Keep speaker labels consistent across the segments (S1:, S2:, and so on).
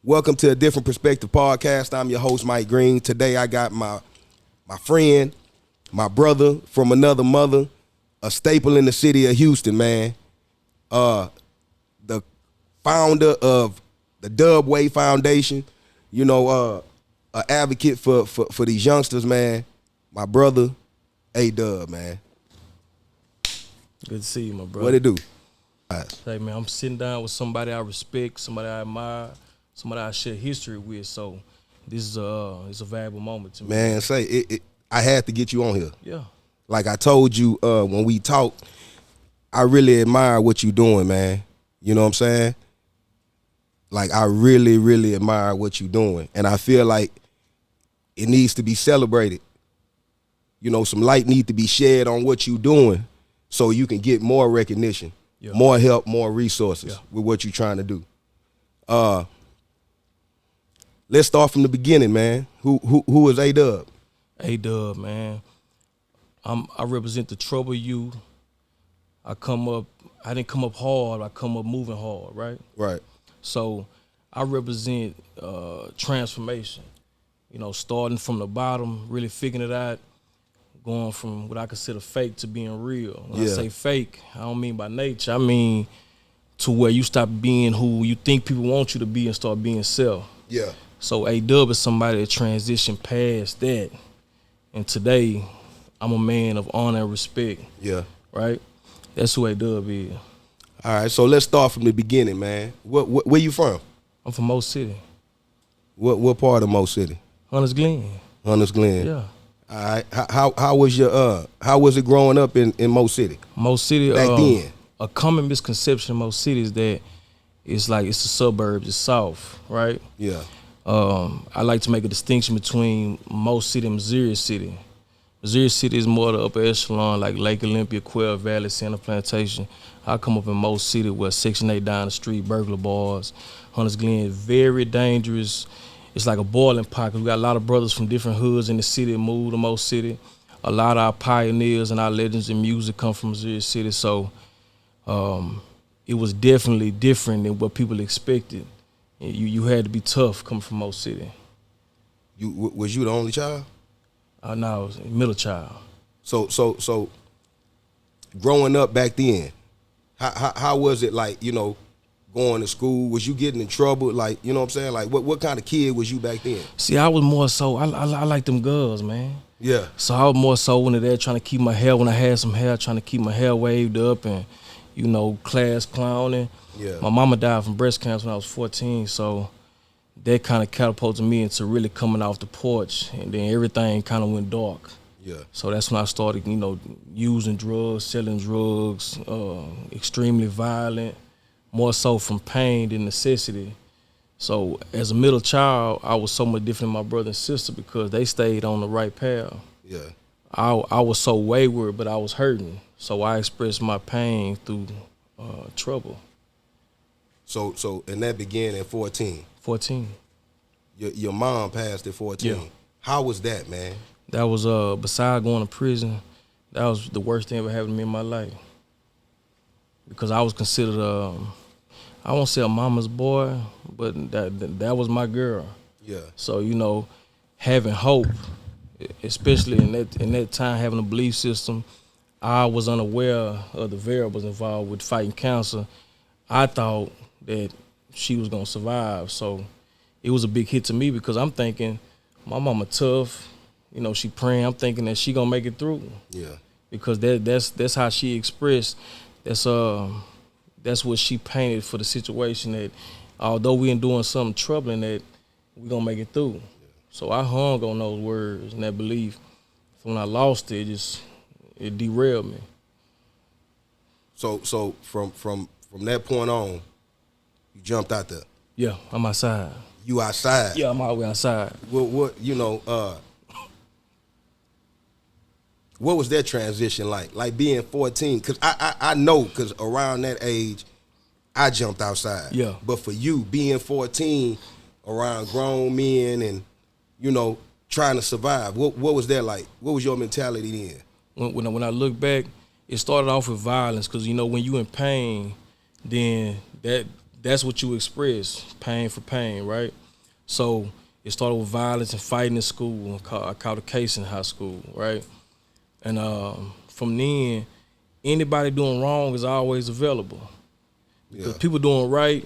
S1: Welcome to a Different Perspective podcast. I'm your host, Mike Green. Today I got my friend, my brother from another mother, a staple in the city of Houston, man. The founder of the Adub Foundation, an advocate for these youngsters, man. My brother, Adub, man.
S2: Good to see you, my brother.
S1: What it do?
S2: Hey, man, I'm sitting down with somebody I respect, somebody I admire, somebody I share history with. So this is it's a valuable moment to me.
S1: Man, I had to get you on here.
S2: Yeah.
S1: Like I told you when we talked, I really admire what you doing, man. You know what I'm saying? Like I really, really admire what you doing. And I feel like it needs to be celebrated. Some light need to be shed on what you doing so you can get more recognition, more help, more resources with what you're trying to do. Let's start from the beginning, man. Who is Adub?
S2: Adub, man. I represent the troubled youth. I didn't come up hard, I come up moving hard, right?
S1: Right.
S2: So I represent transformation. Starting from the bottom, really figuring it out, going from what I consider fake to being real. When I say fake, I don't mean by nature. I mean to where you stop being who you think people want you to be and start being self.
S1: Yeah.
S2: So Adub is somebody that transitioned past that. And today, I'm a man of honor and respect. Yeah. Right? That's who Adub is.
S1: All right, so let's start from the beginning, man. Where you from?
S2: I'm from Mo City.
S1: What part of Mo City?
S2: Hunters Glen.
S1: Hunters Glen.
S2: Yeah.
S1: All right. How was it growing up in Mo City?
S2: Mo City
S1: back then.
S2: A common misconception in Mo City is that it's the suburbs, it's south, right?
S1: Yeah.
S2: I like to make a distinction between Mo City and Missouri City. Missouri City is more the upper echelon, like Lake Olympia, Quail Valley, Center Plantation. I come up in Mo City where Section 8 down the street, burglar bars. Hunters Glen is very dangerous. It's like a boiling pot. We got a lot of brothers from different hoods in the city that moved to Mo City. A lot of our pioneers and our legends in music come from Missouri City. So it was definitely different than what people expected. You had to be tough coming from Mo City.
S1: Was you the only child?
S2: No, I was a middle child.
S1: So growing up back then, how was it like, going to school? Was you getting in trouble? Like, you know what I'm saying? Like what kind of kid was you back then?
S2: See, I was more so, I like them girls, man.
S1: Yeah.
S2: So I was more so into that, trying to keep my hair, when I had some hair, trying to keep my hair waved up and, class clowning.
S1: Yeah.
S2: My mama died from breast cancer when I was 14, so that kind of catapulted me into really coming off the porch, and then everything kind of went dark.
S1: Yeah.
S2: So that's when I started, using drugs, selling drugs, extremely violent, more so from pain than necessity. So as a middle child, I was so much different than my brother and sister because they stayed on the right path.
S1: Yeah.
S2: I was so wayward, but I was hurting. So I expressed my pain through trouble.
S1: So and that began at 14.
S2: 14.
S1: Your mom passed at 14.
S2: Yeah.
S1: How was that, man?
S2: That was besides going to prison, that was the worst thing ever happened to me in my life. Because I was considered I won't say a mama's boy, but that was my girl.
S1: Yeah.
S2: So, having hope, especially in that time, having a belief system, I was unaware of the variables involved with fighting cancer. I thought that she was gonna survive. So it was a big hit to me because I'm thinking, my mama tough, she praying. I'm thinking that she gonna make it through.
S1: Yeah.
S2: Because that's how she expressed. That's what she painted for the situation, that although we ain't doing something troubling, that we gonna make it through. Yeah. So I hung on those words and that belief. So when I lost it, it derailed me.
S1: So from that point on, you jumped out there.
S2: Yeah, I'm outside.
S1: You outside?
S2: Yeah, I'm all the way outside.
S1: What was that transition like? Like being 14, because I know, because around that age, I jumped outside.
S2: Yeah.
S1: But for you, being 14, around grown men and, trying to survive, what was that like? What was your mentality then?
S2: When I look back, it started off with violence, because, when you in pain, then that's what you express, pain for pain, right? So it started with violence and fighting in school. I caught a case in high school, right? And from then, anybody doing wrong is always available. Because people doing right,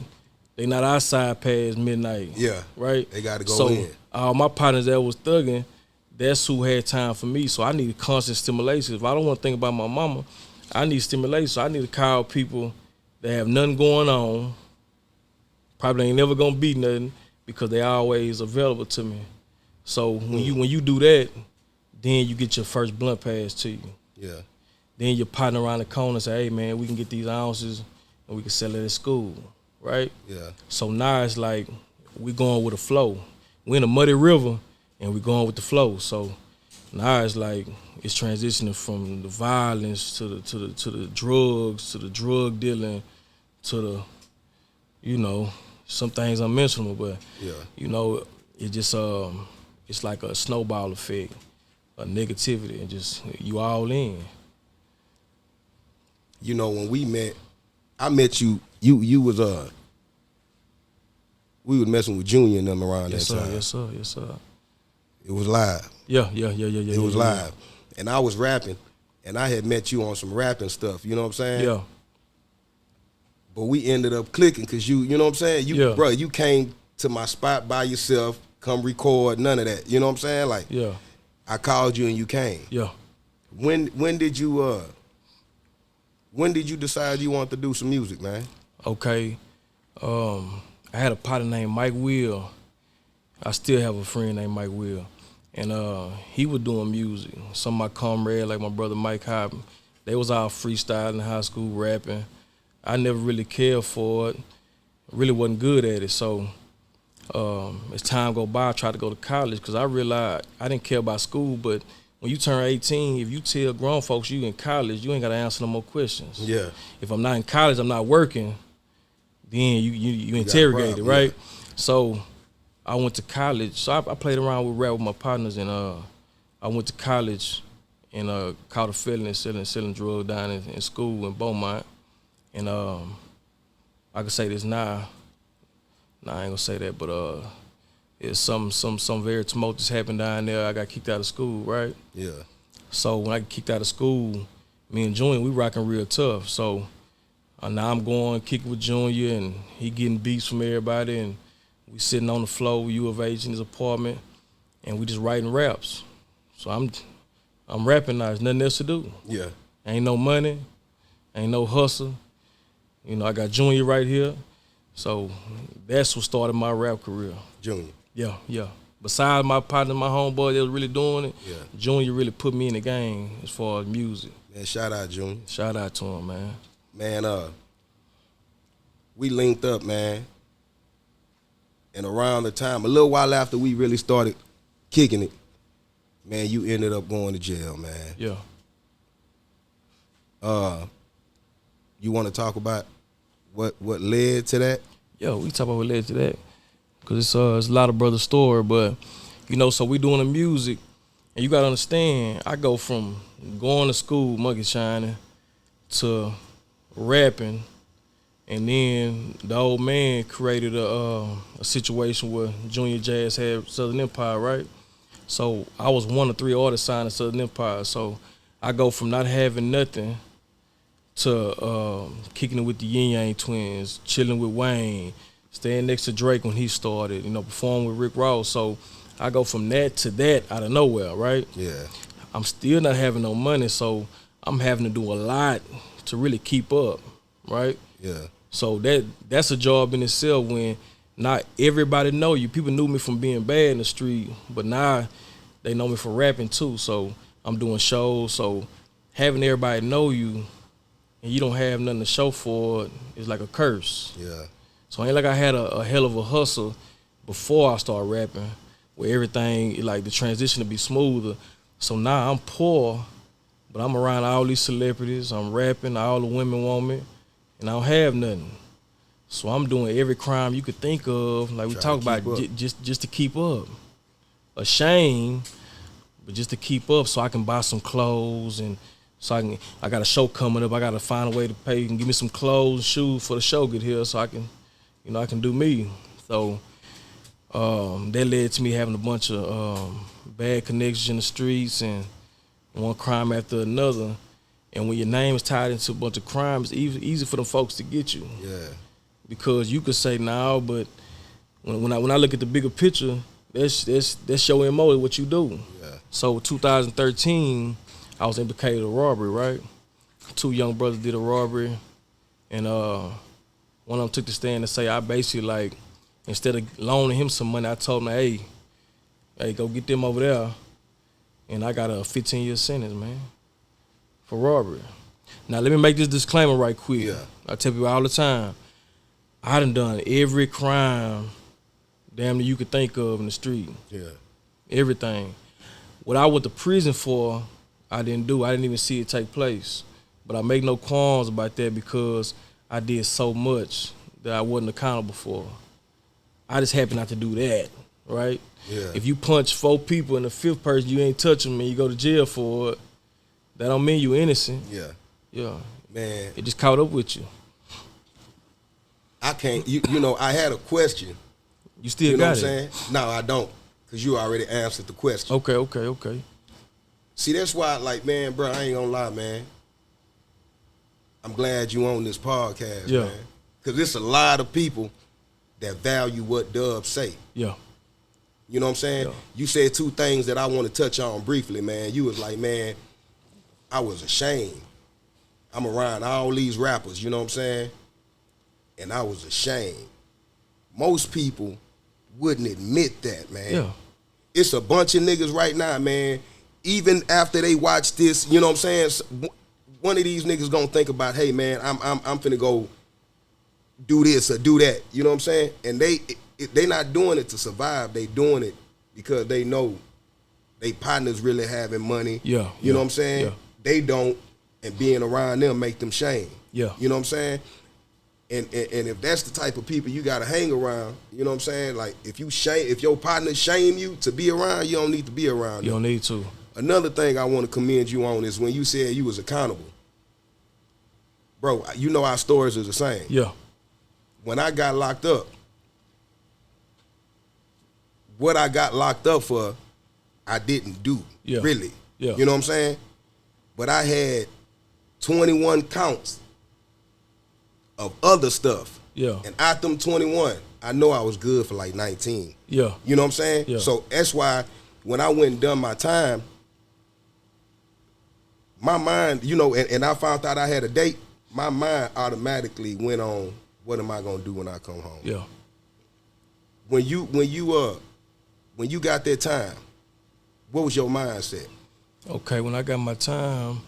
S2: they not outside past midnight.
S1: Yeah.
S2: Right?
S1: They got to go in.
S2: All my partners that was thugging, that's who had time for me. So I needed constant stimulation. If I don't want to think about my mama, I need stimulation. So I need to call people that have nothing going on, probably ain't never gonna be nothing, because they always available to me. So when you do that, then you get your first blunt pass to you.
S1: Yeah.
S2: Then your partner around the corner say, hey man, we can get these ounces and we can sell it at school, right?
S1: Yeah.
S2: So now it's like we going with the flow. We in a muddy river and we going with the flow. So now it's like it's transitioning from the violence to the drugs, to the drug dealing, to the, you know, some things unmentionable, but you know, it just it's like a snowball effect, a negativity, and just you all in.
S1: You know, when we met, I met you. You was we was messing with Junior and them around that time.
S2: Yes, sir. Yes, sir.
S1: It was live.
S2: Yeah.
S1: It was live, and I was rapping, and I had met you on some rapping stuff. You know what I'm saying?
S2: Yeah.
S1: But we ended up clicking because you know what I'm saying? Bro, you came to my spot by yourself, come record, none of that. You know what I'm saying? Like, I called you and you came.
S2: Yeah.
S1: When did you decide you wanted to do some music, man?
S2: Okay. I had a partner named Mike Will. I still have a friend named Mike Will. And he was doing music. Some of my comrades, like my brother Mike Hoppen, they was all freestyling in high school, rapping. I never really cared for it. Really wasn't good at it. So as time go by, I tried to go to college because I realized I didn't care about school. But when you turn 18, if you tell grown folks you in college, you ain't got to answer no more questions.
S1: Yeah.
S2: If I'm not in college, I'm not working, then you interrogated, right? Yeah. So I went to college. So I played around with rap with my partners, and I went to college and caught a felony selling drugs down in school in Beaumont. And I can say this now. Nah, I ain't gonna say that, but it's some very tumultuous happened down there. I got kicked out of school, right?
S1: Yeah.
S2: So when I got kicked out of school, me and Junior, we rocking real tough. So now I'm going kicking with Junior, and he getting beats from everybody, and we sitting on the floor with U of H in his apartment, and we just writing raps. So I'm rapping now. There's nothing else to do.
S1: Yeah.
S2: Ain't no money, ain't no hustle. You know, I got Junior right here. So that's what started my rap career.
S1: Junior.
S2: Yeah. Besides my partner, my homeboy that was really doing it,
S1: yeah,
S2: Junior really put me in the game as far as music.
S1: Man, shout out Junior.
S2: Shout out to him, man.
S1: Man, we linked up, man. And around the time, a little while after we really started kicking it, man, you ended up going to jail, man.
S2: Yeah.
S1: You want to talk about what led to that?
S2: Yeah, we talk about what led to that. Because it's a lot of brother story, but, you know, so we doing the music, and you got to understand, I go from going to school, monkey shining, to rapping, and then the old man created a situation where Junior Jazz had Southern Empire, right? So I was one of 3 artists signed to Southern Empire, so I go from not having nothing to kicking it with the Yin Yang Twins, chilling with Wayne, staying next to Drake when he started, you know, performing with Rick Ross. So I go from that to that out of nowhere, right?
S1: Yeah.
S2: I'm still not having no money, so I'm having to do a lot to really keep up, right?
S1: Yeah.
S2: So that's a job in itself when not everybody know you. People knew me from being bad in the street, but now they know me for rapping too. So I'm doing shows, so having everybody know you and you don't have nothing to show for it is like a curse.
S1: Yeah.
S2: So it ain't like I had a hell of a hustle before I started rapping, where everything, like the transition to be smoother. So now I'm poor, but I'm around all these celebrities. I'm rapping, all the women want me, and I don't have nothing. So I'm doing every crime you could think of, like we talk about, just to keep up. Ashamed, but just to keep up so I can buy some clothes, and so I got a show coming up. I got to find a way to pay and give me some clothes and shoes for the show get here so I can I can do me. So that led to me having a bunch of bad connections in the streets and one crime after another. And when your name is tied into a bunch of crimes, it's easy for them folks to get you.
S1: Yeah.
S2: Because you could say no, but when I look at the bigger picture, that's your MO, what you do.
S1: Yeah.
S2: So 2013, I was implicated in a robbery, right? 2 young brothers did a robbery, and one of them took the stand and say I basically like, instead of loaning him some money, I told him, hey, go get them over there, and I got a 15-year sentence, man, for robbery. Now let me make this disclaimer right quick.
S1: Yeah.
S2: I tell people all the time, I done every crime damn near you could think of in the street.
S1: Yeah.
S2: Everything. What I went to prison for, I didn't do. I didn't even see it take place. But I make no qualms about that because I did so much that I wasn't accountable for. I just happen not to do that, right?
S1: Yeah.
S2: If you punch 4 people and the 5th person you ain't touch them and you go to jail for it, that don't mean you innocent.
S1: Yeah.
S2: Yeah.
S1: Man.
S2: It just caught up with you.
S1: I can't, you know, I had a question.
S2: You still
S1: You know
S2: got
S1: what I'm
S2: it.
S1: saying? No, I don't. Because you already answered the question.
S2: Okay.
S1: See, that's why, like, man, bro, I ain't gonna lie, man. I'm glad you on this podcast,
S2: Yeah.
S1: man. Because there's a lot of people that value what Dub say.
S2: Yeah.
S1: You know what I'm saying?
S2: Yeah.
S1: You said 2 things that I want to touch on briefly, man. You was like, man, I was ashamed. I'm around all these rappers, you know what I'm saying? And I was ashamed. Most people wouldn't admit that, man.
S2: Yeah.
S1: It's a bunch of niggas right now, man. Even after they watch this, you know what I'm saying? One of these niggas gonna think about, hey, man, I'm finna go do this or do that. You know what I'm saying? And they not doing it to survive. They doing it because they know they partners really having money.
S2: Yeah.
S1: You know what I'm saying?
S2: Yeah.
S1: They don't, and being around them make them shame.
S2: Yeah.
S1: You know what I'm saying? And if that's the type of people you gotta hang around, you know what I'm saying? Like if your partner shame you to be around, you don't need to be around
S2: You
S1: them.
S2: don't need to.
S1: Another thing I want to commend you on is when you said you was accountable. Bro, you know our stories is the same.
S2: Yeah.
S1: When I got locked up, what I got locked up for, I didn't do,
S2: Yeah.
S1: really.
S2: Yeah.
S1: You know what I'm saying? But I had 21 counts of other stuff.
S2: Yeah.
S1: And out them 21, I know I was good for like 19.
S2: Yeah.
S1: You know what I'm saying?
S2: Yeah.
S1: So that's why when I went and done my time, my mind, you know, and I found out I had a date, my mind automatically went on, what am I gonna do when I come home?
S2: Yeah.
S1: When you got that time, what was your mindset?
S2: Okay, when I got my time,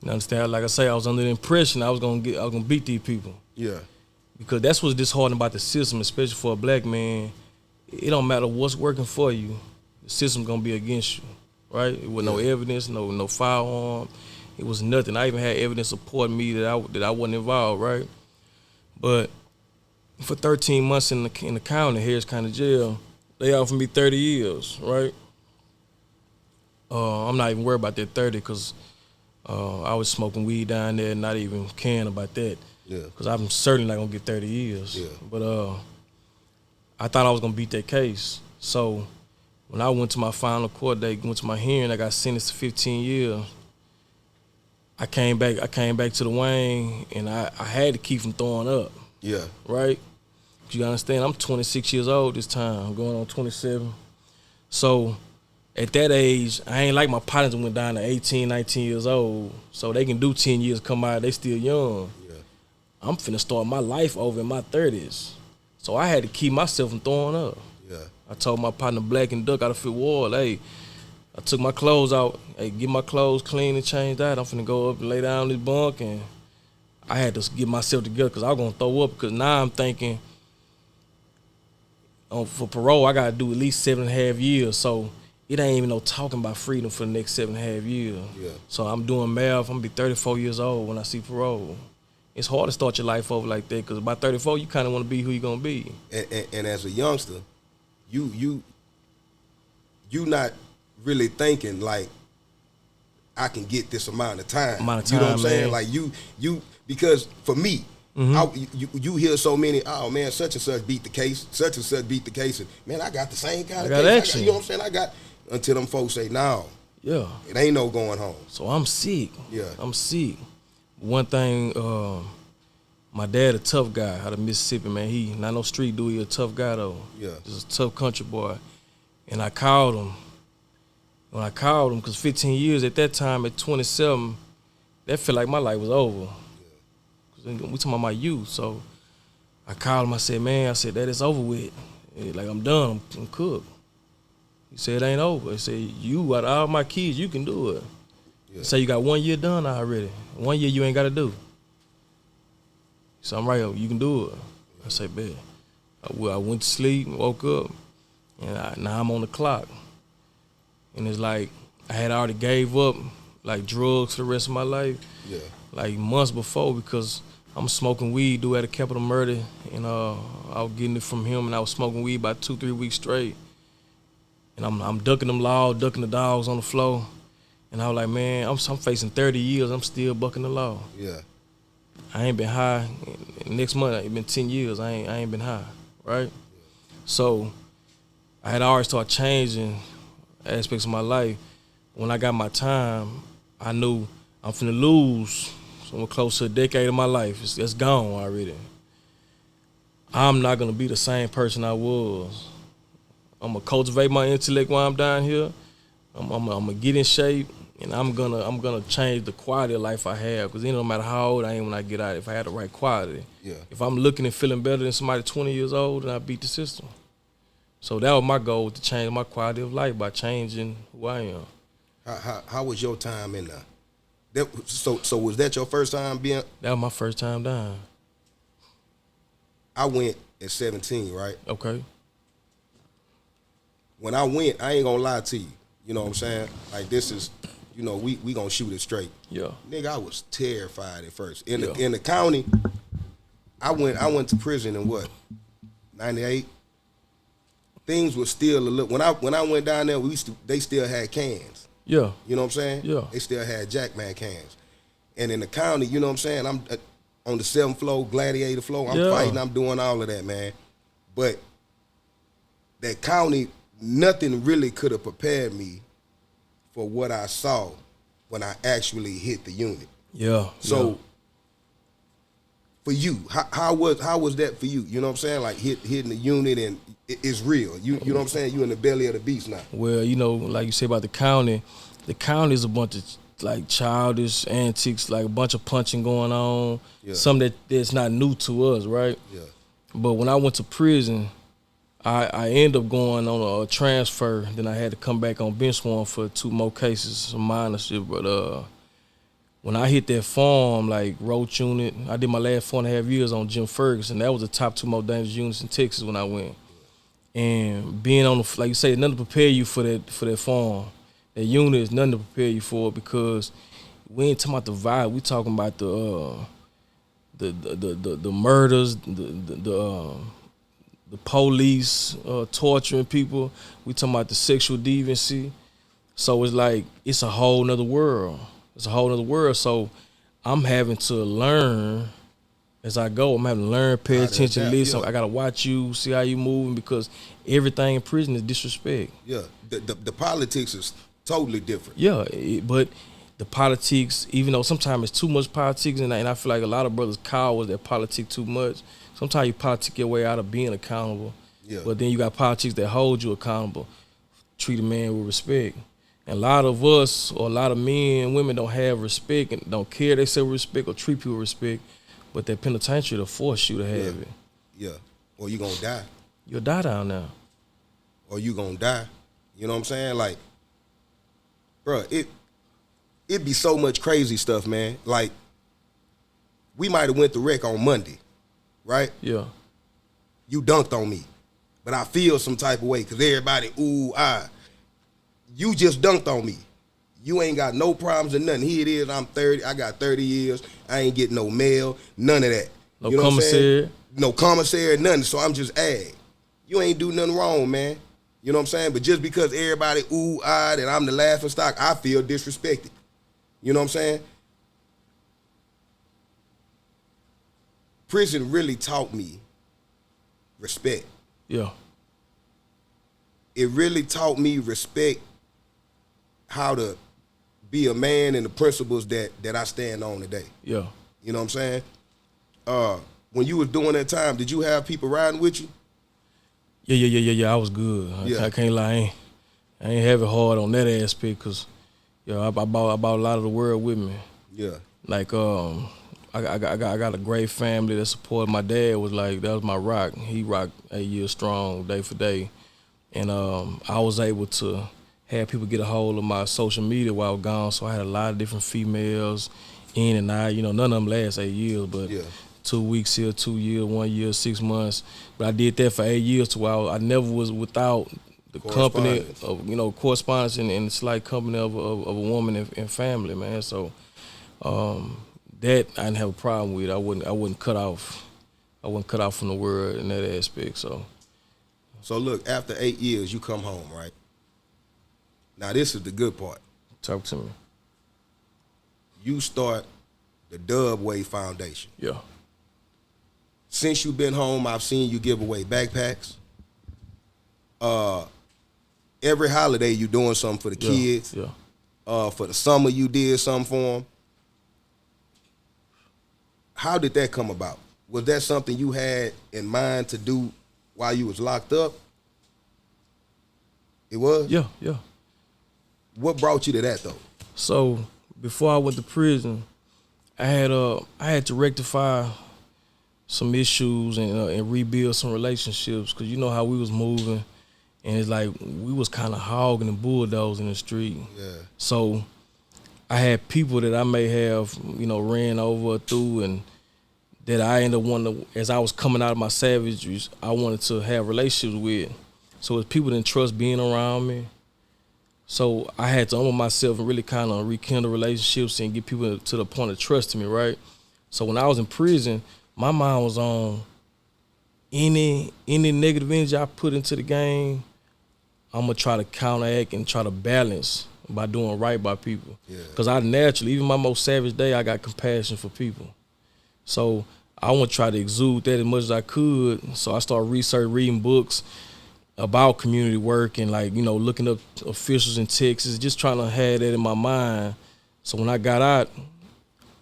S2: you understand, like I say, I was under the impression I was gonna beat these people.
S1: Yeah.
S2: Because that's what's disheartening about the system, especially for a black man. It don't matter what's working for you, the system's gonna be against you, right? With no evidence, no firearm, it was nothing. I even had evidence supporting me that I wasn't involved, right? But for 13 months in the county, Harris County Jail, they offered me 30 years, right? I'm not even worried about that 30 because I was smoking weed down there and not even caring about that.
S1: Yeah.
S2: Because I'm certainly not going to get 30 years.
S1: Yeah.
S2: But I thought I was going to beat that case. So when I went to my final court date, went to my hearing, I got sentenced to 15 years. I came back to the Wayne, and I had to keep from throwing up.
S1: Yeah.
S2: Right? You understand? I'm 26 years old this time. I'm going on 27. So at that age, I ain't like my partners went down to 18, 19 years old. So they can do 10 years, come out, they still young.
S1: Yeah.
S2: I'm finna start my life over in my 30s. So I had to keep myself from throwing up.
S1: Yeah.
S2: I told my partner Black and Duck out of Fifth Ward, hey, I took my clothes out, hey, get my clothes clean and change that. I'm finna go up and lay down in this bunk, and I had to get myself together because I was gonna throw up, because now I'm thinking, for parole, I gotta do at least 7.5 years. So it ain't even no talking about freedom for the next 7.5 years.
S1: Yeah.
S2: So I'm doing math. I'm gonna be 34 years old when I see parole. It's hard to start your life over like that, because by 34, you kind of want to be who you gonna be.
S1: And as a youngster, you not really thinking like, I can get this amount of time.
S2: Amount of
S1: You know what
S2: time,
S1: I'm saying?
S2: man.
S1: Like you because for me, You hear so many, oh man, such and such beat the case, such and such beat the case. And, man, I got the same kind of
S2: got
S1: case.
S2: action.
S1: You know what I'm saying? Until them folks say, no.
S2: Yeah.
S1: It ain't no going home.
S2: So I'm sick.
S1: Yeah.
S2: I'm sick. One thing, my dad a tough guy out of Mississippi, man. He not no street dude, he a tough guy though.
S1: Yeah.
S2: Just a tough country boy. And I called him. When I called him, because 15 years at that time, at 27, that felt like my life was over. We talking about my youth. So I called him, I said, man, that it's over with. Like, I'm done, I'm cooked. He said, it ain't over. He said, you, out of all my kids, you can do it. Yeah. He said, you got 1 year done already. 1 year you ain't got to do. So I'm right here, you can do it. I said, bet. I went to sleep, woke up, and now I'm on the clock. And it's like, I had already gave up, like, drugs for the rest of my life.
S1: Yeah. Like,
S2: months before, because I'm smoking weed, due at a capital murder, and I was getting it from him, and I was smoking weed about 2-3 weeks straight. And I'm ducking them law, ducking the dogs on the floor. And I was like, man, I'm facing 30 years, I'm still bucking the law.
S1: Yeah.
S2: I ain't been high. Next month, it's been 10 years, I ain't been high, right? So I had already started changing aspects of my life. When I got my time, I knew I'm finna lose somewhere close to a decade of my life. It's gone already. I'm not gonna be the same person I was. I'm gonna cultivate my intellect while I'm down here. I'm gonna get in shape, and I'm gonna change the quality of life I have. Because it don't matter how old I am when I get out. If I had the right quality, if I'm looking and feeling better than somebody 20 years old, then I beat the system. So that was my goal, to change my quality of life by changing who I am.
S1: How was your time in there? So was that your first time being?
S2: That was my first time down.
S1: I went at 17, right?
S2: Okay.
S1: When I went, I ain't gonna lie to you. You know what I'm saying? Like, this is, you know, we gonna shoot it straight.
S2: Yeah.
S1: Nigga, I was terrified at first. In the county, I went to prison in what? 98. Things were still a little. When I went down there, they still had cans.
S2: Yeah.
S1: You know what I'm saying?
S2: Yeah.
S1: They still had Jackman cans. And in the county, you know what I'm saying? I'm on the 7th floor, Gladiator floor. I'm fighting. I'm doing all of that, man. But that county, nothing really could have prepared me for what I saw when I actually hit the unit.
S2: Yeah.
S1: So for you, how was that for you? You know what I'm saying? Like hitting the unit, and it's real. You know what I'm saying? You in the belly of the beast now.
S2: Well, you know, like you say about the county is a bunch of like childish antics, like a bunch of punching going on. Yeah. Something that's not new to us, right? Yeah. But when I went to prison, I ended up going on a transfer. Then I had to come back on bench warrant for 2 more cases, some minor shit. But when I hit that farm, like roach unit, I did my last 4.5 years on Jim Ferguson. That was the top 2 most dangerous units in Texas when I went. And being on the, like you say, nothing to prepare you for that farm. That unit is nothing to prepare you for, because we ain't talking about the vibe. We talking about the murders, the police torturing people. We talking about the sexual deviancy. So it's like, it's a whole nother world. It's a whole nother world. So I'm having to learn as I go. I'm having to learn, pay attention, listen. I gotta watch you, see how you moving, because everything in prison is disrespect.
S1: Yeah, the politics is totally different.
S2: Yeah, but the politics, even though sometimes it's too much politics, and I feel like a lot of brothers cowards that politic too much. Sometimes you politic your way out of being accountable. Yeah. But then you got politics that hold you accountable. Treat a man with respect. And a lot of us, or a lot of men and women, don't have respect and don't care they say respect or treat people with respect, but that penitentiary to force you to have it.
S1: Yeah. Or you gonna die.
S2: You'll die down there.
S1: Or you gonna die. You know what I'm saying? Like, bro, it be so much crazy stuff, man. Like, we might have went to rec on Monday, right?
S2: Yeah.
S1: You dunked on me, but I feel some type of way because everybody, ooh, ah. You just dunked on me. You ain't got no problems or nothing. Here it is, I'm 30, I got 30 years. I ain't getting no mail, none of that.
S2: No commissary.
S1: No commissary, nothing. So I'm just ag. You ain't do nothing wrong, man. You know what I'm saying? But just because everybody ooh, ah, and I'm the laughing stock, I feel disrespected. You know what I'm saying? prison really taught me respect.
S2: Yeah.
S1: It really taught me respect, how to be a man and the principles that I stand on today.
S2: Yeah.
S1: You know what I'm saying? When you was doing that time, did you have people riding with you?
S2: Yeah. I was good.
S1: Yeah.
S2: I can't lie. I ain't have it hard on that aspect because, I bought a lot of the world with me.
S1: Yeah.
S2: Like, I got a great family that supported. My dad was like, that was my rock. He rocked 8 years strong, day for day. And I was able to have people get a hold of my social media while I was gone. So I had a lot of different females in and out. None of them last 8 years, but 2 weeks here, 2 years, 1 year, 6 months. But I did that for 8 years to where I never was without the company of, correspondence and slight company of a woman and family, man. So that I didn't have a problem with. I wouldn't cut off. I wouldn't cut off from the world in that aspect.
S1: So look, after 8 years, you come home, right? Now this is the good part.
S2: Talk to me.
S1: You start the Dub Way Foundation.
S2: Yeah.
S1: Since you've been home, I've seen you give away backpacks. Every holiday you doing something for the kids.
S2: Yeah.
S1: For the summer you did something for them. How did that come about? Was that something you had in mind to do while you was locked up? It was?
S2: Yeah.
S1: What brought you to that though?
S2: So before I went to prison, I had to rectify some issues and rebuild some relationships because you know how we was moving, and it's like we was kind of hogging and bulldozing the street.
S1: Yeah.
S2: So I had people that I may have ran over through and that I ended up wanting to, as I was coming out of my savagery, I wanted to have relationships with. So it's people didn't trust being around me. So I had to humble myself and really kind of rekindle relationships and get people to the point of trusting me, right? So when I was in prison, my mind was on any negative energy I put into the game, I'm going to try to counteract and try to balance by doing right by people. Because I naturally, even my most savage day, I got compassion for people. So I want to try to exude that as much as I could. So I started reading books about community work and looking up officials in Texas, just trying to have that in my mind. So when I got out,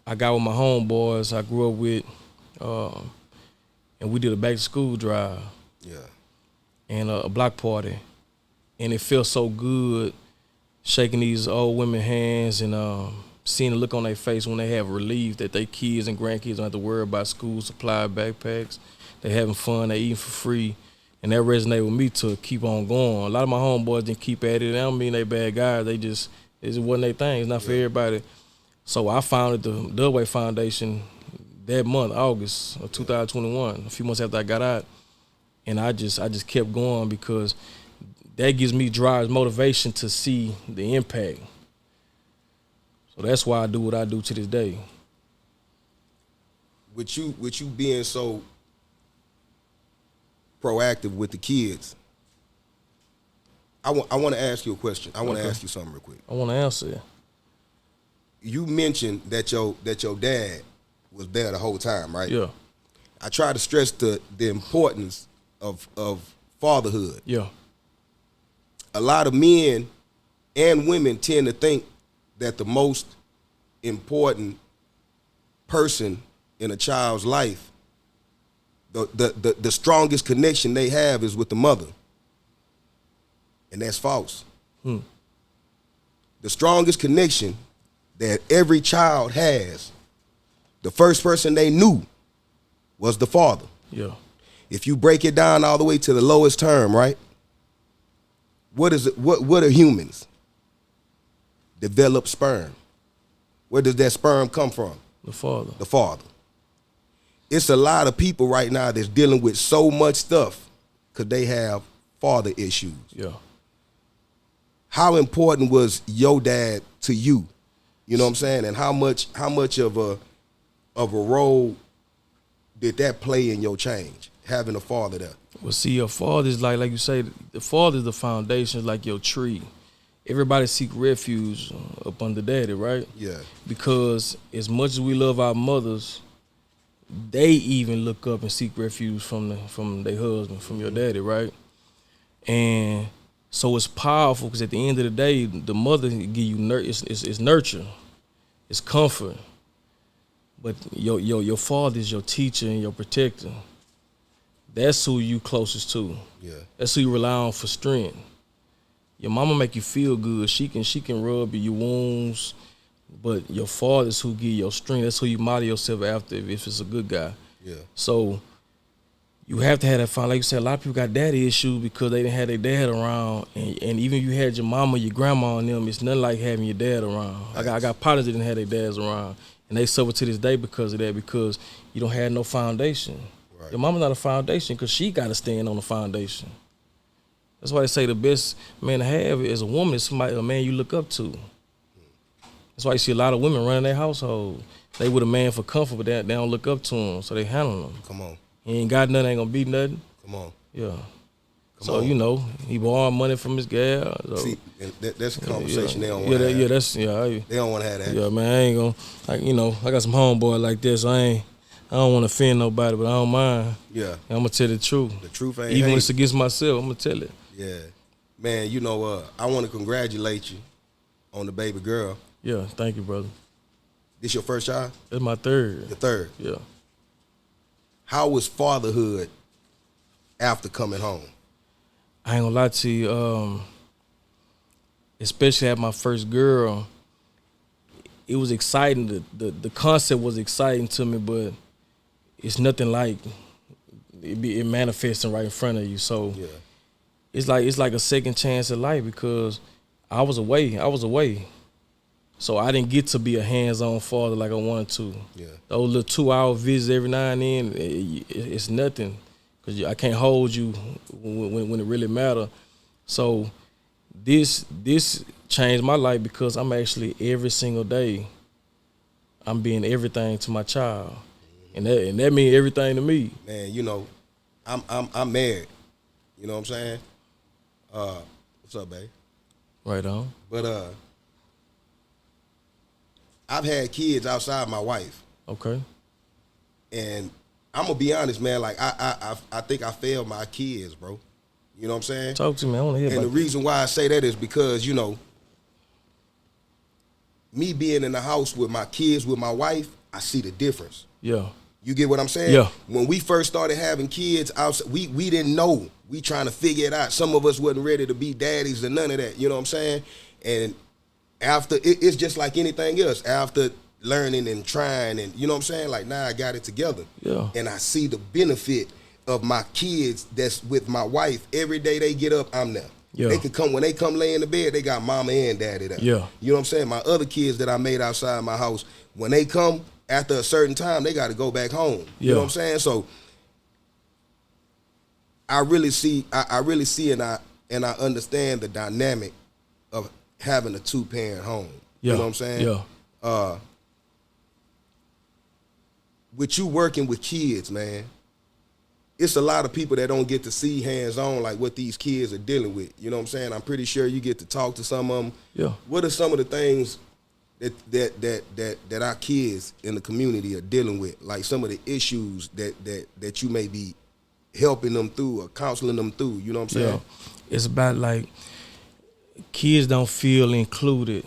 S2: I got with my homeboys I grew up with, and we did a back to school drive.
S1: Yeah.
S2: And a block party. And it felt so good shaking these old women's hands and seeing the look on their face when they have relief that their kids and grandkids don't have to worry about school supply, backpacks. They having fun, they eating for free. And that resonated with me to keep on going. A lot of my homeboys didn't keep at it. I don't mean they bad guys. It just wasn't their thing. It's not for everybody. So I founded the Dubway Foundation that month, August of 2021, a few months after I got out. And I just kept going because that gives me drive, motivation to see the impact. So that's why I do what I do to this day.
S1: With you being so proactive with the kids, I want to ask you a question. I want to ask you something real quick.
S2: I want to answer it.
S1: You mentioned that your dad was there the whole time, right?
S2: Yeah.
S1: I try to stress the importance of fatherhood.
S2: Yeah.
S1: A lot of men and women tend to think that the most important person in a child's life, the strongest connection they have is with the mother. And that's false. The strongest connection that every child has, the first person they knew was the father.
S2: Yeah.
S1: If you break it down all the way to the lowest term, right? What is it? What are humans? Develop sperm. Where does that sperm come from?
S2: The father.
S1: The father. It's a lot of people right now that's dealing with so much stuff because they have father issues.
S2: Yeah.
S1: How important was your dad to you? You know what I'm saying? And how much of a role did that play in your change, having a father there?
S2: Well, see, your father is like you say, the father is the foundation, is like your tree. Everybody seek refuge up under daddy, right?
S1: Yeah.
S2: Because as much as we love our mothers, they even look up and seek refuge from their husband, from your daddy, right? And so it's powerful because at the end of the day, the mother give you it's nurture, it's comfort. But your father is your teacher and your protector. That's who you closest to.
S1: Yeah.
S2: That's who you rely on for strength. Your mama make you feel good. She can rub your wounds, but your father is who give you your strength. That's who you model yourself after if it's a good guy.
S1: Yeah.
S2: So you have to have that fun. Like you said, a lot of people got daddy issues because they didn't have their dad around. And even if you had your mama, your grandma and them, it's nothing like having your dad around. I got partners that didn't have their dads around. And they suffer to this day because of that, because you don't have no foundation. Right. Your mama's not a foundation because she got to stand on the foundation. That's why they say the best man to have is a woman, is somebody, a man you look up to. That's why you see a lot of women running their household. They with a man for comfort, but they don't look up to him, so they handle him.
S1: Come on.
S2: He ain't got nothing, ain't gonna be nothing.
S1: Come on.
S2: Yeah. So, you know, he borrowed money from his gal. So.
S1: See, that's a conversation they don't want to have. They don't want to have that.
S2: Yeah, man, I ain't gonna, I got some homeboy like this. I don't want to offend nobody, but I don't mind.
S1: Yeah.
S2: I'm gonna tell the truth.
S1: The truth ain't
S2: even when it's against myself, I'm gonna tell it.
S1: Yeah. Man, I want to congratulate you on the baby girl.
S2: Yeah, thank you, brother.
S1: This your first child?
S2: That's my third.
S1: The third?
S2: Yeah.
S1: How was fatherhood after coming home?
S2: I ain't gonna lie to you, especially at my first girl, it was exciting. The concept was exciting to me, but it's nothing like it manifesting right in front of you. So yeah. It's like a second chance at life because I was away. So I didn't get to be a hands-on father like I wanted to. Yeah. Those little 2-hour visits every now and then, it's nothing. Because I can't hold you when it really matters. So this changed my life because I'm actually every single day, I'm being everything to my child. And that means everything to me.
S1: Man, I'm married. You know what I'm saying? What's up, babe?
S2: Right on.
S1: But I've had kids outside my wife.
S2: Okay.
S1: And I'm gonna be honest, man. Like I think I failed my kids, bro. You know what I'm saying?
S2: Talk to me. I want to hear.
S1: And the reason why I say that is because me being in the house with my kids, with my wife, I see the difference.
S2: Yeah.
S1: You get what I'm saying?
S2: Yeah.
S1: When we first started having kids outside, we didn't know. We trying to figure it out. Some of us wasn't ready to be daddies or none of that. You know what I'm saying? And after it's just like anything else. After learning and trying, and you know what I'm saying? Like, now I got it together. Yeah. And I see the benefit of my kids that's with my wife. Every day they get up, I'm there. Yeah. They can come, when they come lay in the bed, they got mama and daddy there. Yeah. You know what I'm saying? My other kids that I made outside my house, when they come, after a certain time, they got to go back home. You know what I'm saying? So I really see and I understand the dynamic of having a 2-parent home. Yeah. You know what I'm saying? Yeah. With you working with kids, man, it's a lot of people that don't get to see hands-on like what these kids are dealing with. You know what I'm saying? I'm pretty sure you get to talk to some of them. Yeah. What are some of the things that our kids in the community are dealing with? Like some of the issues that you may be helping them through or counseling them through. You know what I'm saying?
S2: Yeah. It's about like kids don't feel included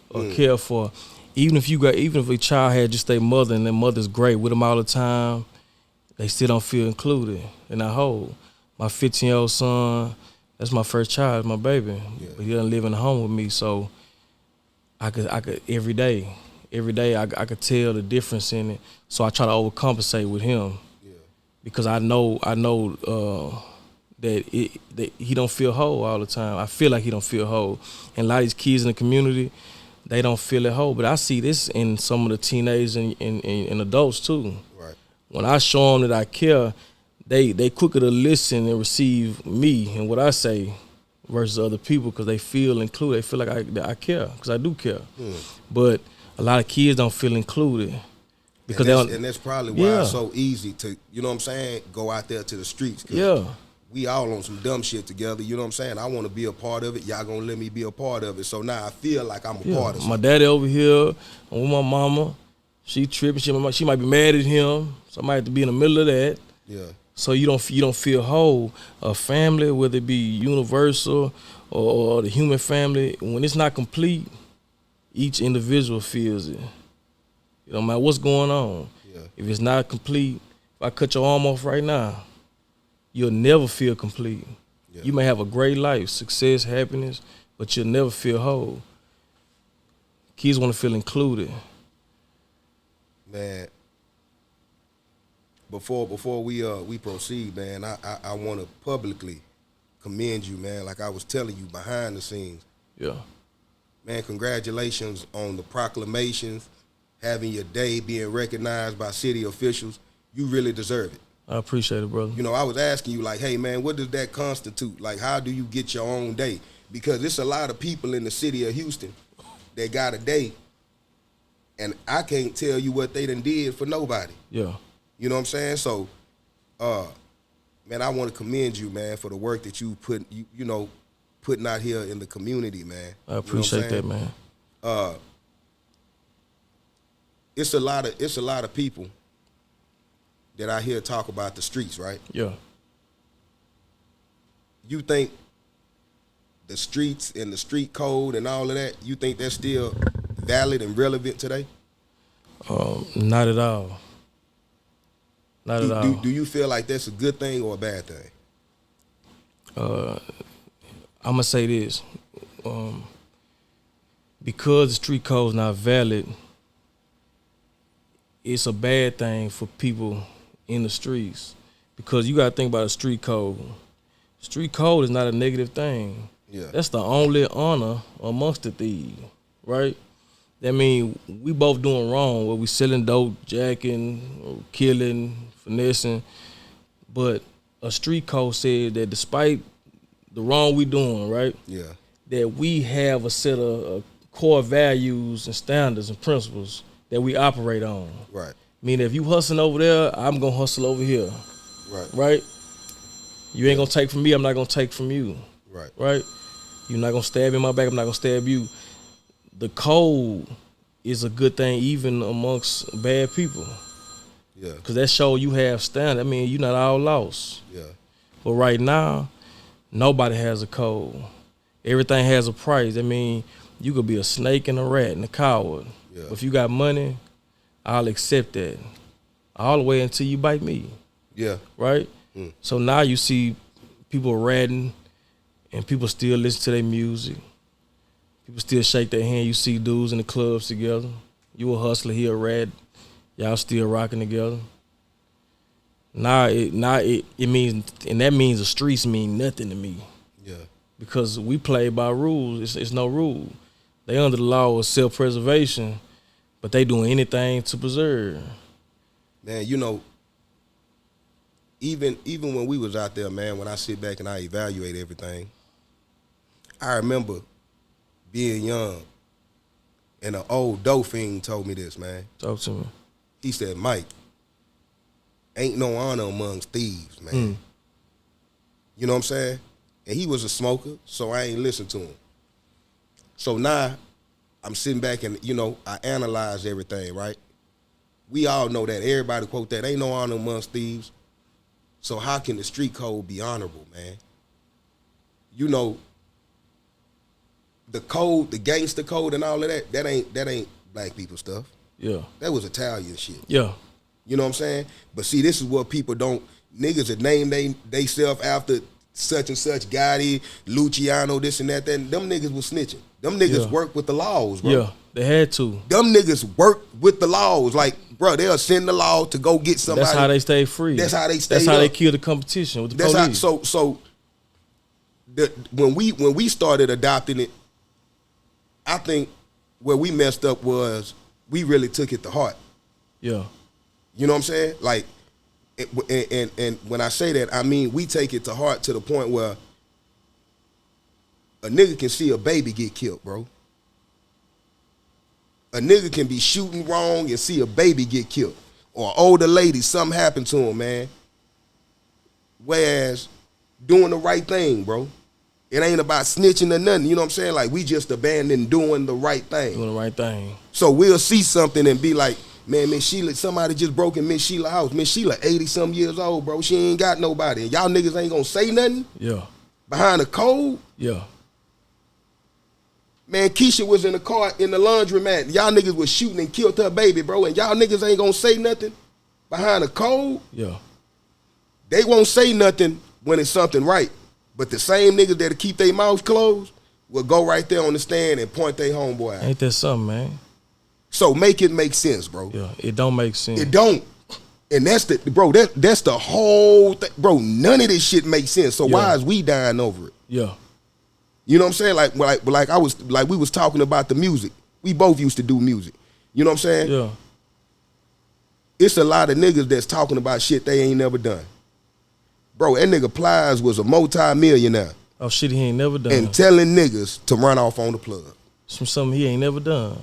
S2: or cared for. Even if a child had just their mother and their mother's great with them all the time, they still don't feel included in that whole. My 15-year-old son, that's my first child, my baby. Yeah. But he doesn't live in the home with me, so I could every day I could tell the difference in it. So I try to overcompensate with him. Yeah. Because I know that he don't feel whole all the time. I feel like he don't feel whole. And a lot of these kids in the community, they don't feel at whole. But I see this in some of the teenagers and adults too. Right. When I show them that I care, they quicker to listen and receive me and what I say versus other people because they feel included. They feel like I care because I do care. But a lot of kids don't feel included. Because
S1: and that's probably why it's so easy to, you know what I'm saying, go out there to the streets. Yeah. We all on some dumb shit together, you know what I'm saying? I want to be a part of it. Y'all gonna let me be a part of it. So now I feel like I'm a part of it.
S2: My daddy over here, I'm with my mama. She tripping. She might be mad at him. Somebody have to be in the middle of that.
S1: Yeah.
S2: So you don't feel whole. A family, whether it be universal or the human family, when it's not complete, each individual feels it. It don't matter what's going on.
S1: Yeah.
S2: If it's not complete, if I cut your arm off right now, you'll never feel complete.
S1: Yeah.
S2: You may have a great life, success, happiness, but you'll never feel whole. Kids want to feel included.
S1: Man, before we proceed, man, I want to publicly commend you, man. Like I was telling you behind the scenes.
S2: Yeah.
S1: Man, congratulations on the proclamations, having your day being recognized by city officials. You really deserve it.
S2: I appreciate it, brother.
S1: You know, I was asking you, like, hey, man, what does that constitute? Like, how do you get your own day? Because it's a lot of people in the city of Houston that got a day, and I can't tell you what they done did for nobody.
S2: Yeah.
S1: You know what I'm saying? So, man, I want to commend you, man, for the work that you putting out here in the community, man.
S2: I appreciate that, man.
S1: It's a lot of people that I hear talk about the streets, right?
S2: Yeah.
S1: You think the streets and the street code and all of that, you think that's still valid and relevant today?
S2: Not at all. Not at all.
S1: Do you feel like that's a good thing or a bad thing?
S2: I'm going to say this. Because the street code is not valid, it's a bad thing for people in the streets. Because you got to think about a street code. Street code is not a negative thing.
S1: Yeah.
S2: That's the only honor amongst the thieves, right? That means we both doing wrong, where we selling dope, jacking, or killing, finessing. But a street code says that despite the wrong we doing, right?
S1: Yeah.
S2: That we have a set of core values and standards and principles that we operate on.
S1: Right.
S2: Meaning if you hustling over there, I'm gonna hustle over here.
S1: Right.
S2: Right? You ain't gonna take from me, I'm not gonna take from you.
S1: Right.
S2: Right? You're not gonna stab in my back, I'm not gonna stab you. The code is a good thing even amongst bad people.
S1: Yeah.
S2: Cause that show you have standard. I mean, you're not all lost.
S1: Yeah.
S2: But right now, nobody has a code. Everything has a price. I mean, you could be a snake and a rat and a coward.
S1: Yeah.
S2: But if you got money, I'll accept that. All the way until you bite me.
S1: Yeah.
S2: Right?
S1: Mm.
S2: So now you see people ratting and people still listen to their music. People still shake their hand. You see dudes in the clubs together. You a hustler, he a rat. Y'all still rocking together. Now it means, and that means the streets mean nothing to me.
S1: Yeah.
S2: Because we play by rules. It's no rule. They under the law of self-preservation, but they doing anything to preserve.
S1: Man, you know, even when we was out there, man, when I sit back and I evaluate everything, I remember being young, and an old dough fiend told me this, man.
S2: Talk to me.
S1: He said, Mike, ain't no honor amongst thieves, man. You know what I'm saying? And he was a smoker, so I ain't listen to him. So now I'm sitting back and, you know, I analyze everything, right? We all know that. Everybody quote that. Ain't no honor amongst thieves. So how can the street code be honorable, man? You know, the code, the gangster code and all of that, that ain't black people stuff.
S2: Yeah.
S1: That was Italian shit.
S2: Yeah.
S1: You know what I'm saying? But see, this is what people don't, niggas that name they self after such and such, Gotti, Luciano, this and that. Them niggas was snitching. Them niggas work with the laws, bro.
S2: Yeah, they had to.
S1: Them niggas work with the laws. Like, bro, they'll send the law to go get somebody.
S2: That's how they stay free.
S1: That's how they stay.
S2: That's how
S1: up.
S2: they kill the competition with the
S1: That's
S2: police.
S1: How, when we started adopting it, I think where we messed up was we really took it to heart.
S2: Yeah.
S1: You know what I'm saying? Like, and when I say that, I mean we take it to heart to the point where a nigga can see a baby get killed, bro. A nigga can be shooting wrong and see a baby get killed. Or an older lady, something happened to him, man. Whereas doing the right thing, bro. It ain't about snitching or nothing. You know what I'm saying? Like, we just abandoned doing the right thing.
S2: Doing the right thing.
S1: So we'll see something and be like, Man, Miss Sheila, somebody just broke in Miss Sheila house. Miss Sheila 80-some years old, bro. She ain't got nobody. And y'all niggas ain't gonna say nothing?
S2: Yeah.
S1: Behind the code?
S2: Yeah.
S1: Man, Keisha was in the car in the laundromat. Y'all niggas was shooting and killed her baby, bro. And y'all niggas ain't gonna say nothing behind the code?
S2: Yeah.
S1: They won't say nothing when it's something right. But the same niggas that'll keep their mouths closed will go right there on the stand and point their homeboy out.
S2: Ain't that something, man?
S1: So make it make sense, bro.
S2: Yeah, it don't make sense.
S1: It don't. And that's the bro, that's the whole thing. Bro, none of this shit makes sense. So why is we dying over it?
S2: Yeah.
S1: You know what I'm saying? Like we was talking about the music. We both used to do music. You know what I'm saying?
S2: Yeah.
S1: It's a lot of niggas that's talking about shit they ain't never done. Bro, that nigga Plies was a multi-millionaire.
S2: Oh shit, he ain't never done.
S1: And telling niggas to run off on the plug.
S2: Something he ain't never done.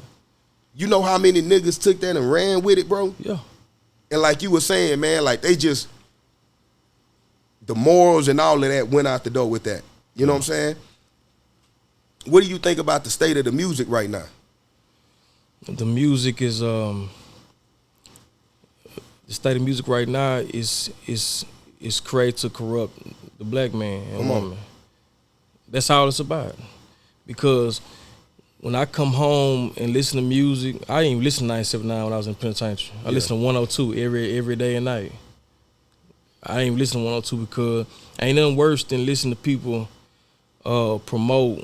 S1: You know how many niggas took that and ran with it, bro?
S2: Yeah.
S1: And like you were saying, man, like they just, the morals and all of that went out the door with that. You know what I'm saying? What do you think about the state of the music right now?
S2: The music is the state of music right now is created to corrupt the black man and woman. That's all it's about. Because when I come home and listen to music, I didn't even listen to 979 when I was in penitentiary. I listen to 102 every day and night. I ain't even listen to 102 because ain't nothing worse than listening to people promote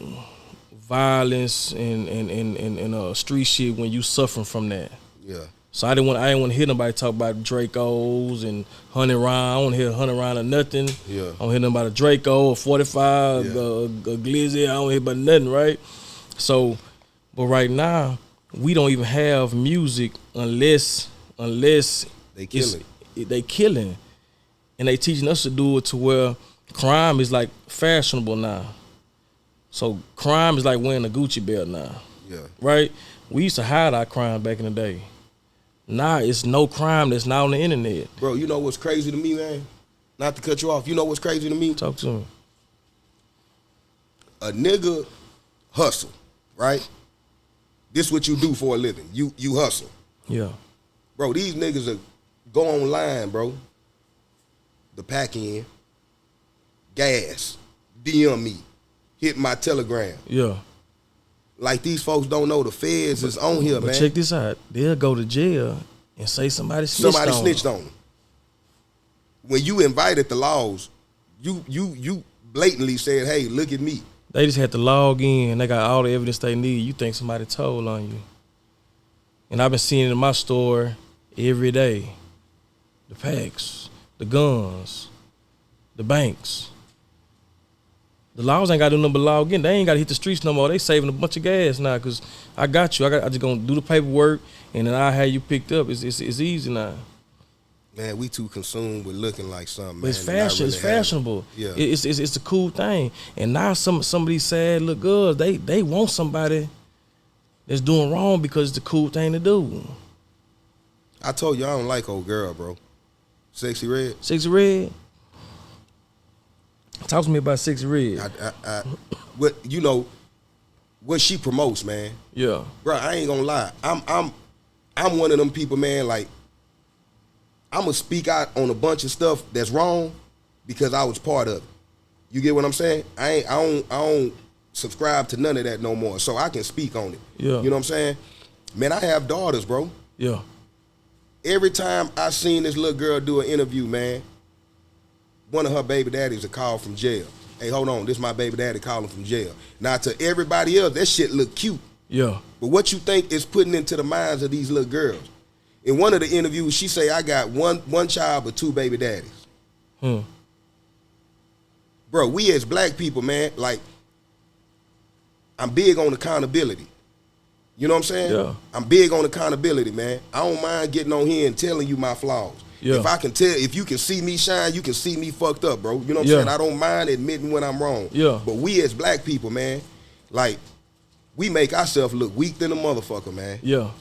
S2: violence and street shit when you suffering from that. Yeah. So I didn't want to hear nobody talk about Dracos and 100 round. I don't want to hear 100 round or nothing. Yeah. I don't hear nothing about a Draco or 45, a Glizzy. I don't hear about nothing, right? So, but right now we don't even have music unless they killing. They killing, and they teaching us to do it to where crime is like fashionable now. So crime is like wearing a Gucci belt now. Yeah. Right? We used to hide our crime back in the day. Now it's no crime that's not on the internet.
S1: Bro, you know what's crazy to me, man? Not to cut you off. You know what's crazy to me?
S2: Talk to me.
S1: A nigga hustle, right? This what you do for a living. You hustle. Yeah. Bro, these niggas are go online, bro. The pack in. Gas. DM me. Hit my Telegram. Yeah. Like these folks don't know the feds is on here, man.
S2: But check this out. They'll go to jail and say somebody snitched on them.
S1: When you invited the laws, you blatantly said, hey, look at me.
S2: They just had to log in. They got all the evidence they need. You think somebody told on you. And I've been seeing it in my store every day. The packs, the guns, the banks. The laws ain't got to do nothing but log in. They ain't got to hit the streets no more. They saving a bunch of gas now because I got you. I just going to do the paperwork and then I'll have you picked up. It's easy now.
S1: Man, we too consumed with looking like something, man.
S2: It's fashion. Really it's fashionable. Yeah. It's a cool thing. And now some of these sad little girls, they want somebody that's doing wrong because it's the cool thing to do.
S1: I told you I don't like old girl, bro. Sexy Red.
S2: Sexy Red. Talk to me about Sexy Red.
S1: What you know, what she promotes, man. Yeah, bro. I ain't gonna lie. I'm one of them people, man. Like, I'm gonna speak out on a bunch of stuff that's wrong because I was part of it. You get what I'm saying? I don't subscribe to none of that no more, so I can speak on it. Yeah, you know what I'm saying? Man, I have daughters, bro. Yeah. Every time I seen this little girl do an interview, man, one of her baby daddies a call from jail. Hey, hold on, this my baby daddy calling from jail. Now to everybody else, that shit look cute. Yeah. But what you think is putting into the minds of these little girls? In one of the interviews, she say, I got one child but two baby daddies. Bro, we as black people, man, like, I'm big on accountability. You know what I'm saying? Yeah. I'm big on accountability, man. I don't mind getting on here and telling you my flaws. Yeah. If you can see me shine, you can see me fucked up, bro. You know what I'm saying? I don't mind admitting when I'm wrong. Yeah. But we as black people, man, like, we make ourselves look weak than a motherfucker, man. Yeah.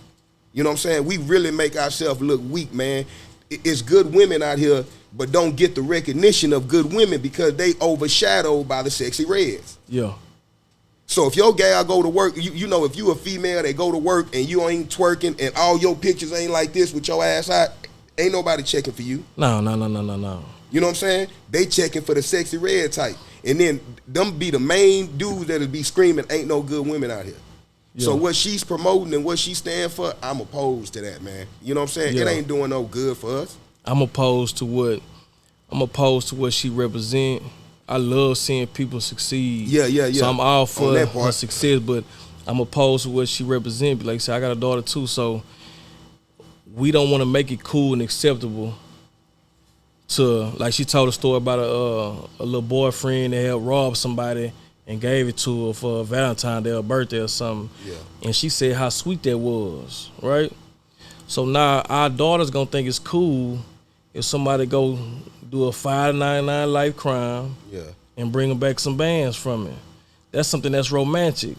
S1: You know what I'm saying? We really make ourselves look weak, man. It's good women out here, but don't get the recognition of good women because they overshadowed by the Sexy Reds. Yeah. So if your gal go to work, you know, if you a female that go to work and you ain't twerking and all your pictures ain't like this with your ass out, ain't nobody checking for you.
S2: No.
S1: You know what I'm saying? They checking for the sexy red type. And then them be the main dudes that'll be screaming, ain't no good women out here. Yeah. So what she's promoting and what she stand for, I'm opposed to that, man. You know what I'm saying? Yeah. It ain't doing no good for us.
S2: I'm opposed to what she represent. I love seeing people succeed.
S1: Yeah.
S2: So I'm all for her success, but I'm opposed to what she represents. Like I said, I got a daughter too, so we don't want to make it cool and acceptable to, like she told a story about a little boyfriend that had robbed somebody and gave it to her for Valentine's Day or birthday or something.
S1: Yeah.
S2: And she said how sweet that was, right? So now our daughter's gonna think it's cool if somebody go do a $5.99 life crime, and bring them back some bands from it. That's something that's romantic.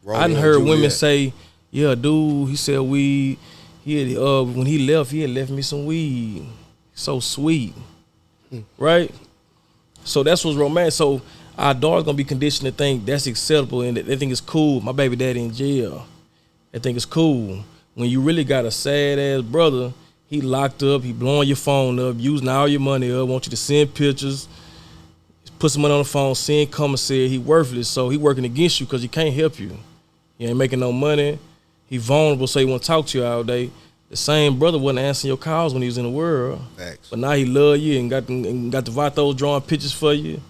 S2: I done heard women say, "Yeah, dude, he said weed. When he had left me some weed. So sweet, right?" So that's what's romantic. So our daughter's gonna be conditioned to think that's acceptable and they think it's cool. My baby daddy in jail. They think it's cool. When you really got a sad ass brother. He locked up, he blowing your phone up, using all your money up, want you to send pictures, put some money on the phone, send commissary, he worthless, so he working against you because he can't help you. He ain't making no money, he vulnerable, so he want to talk to you all day. The same brother wasn't answering your calls when he was in the world.
S1: Facts.
S2: But now he love you and got the Vatos drawing pictures for you.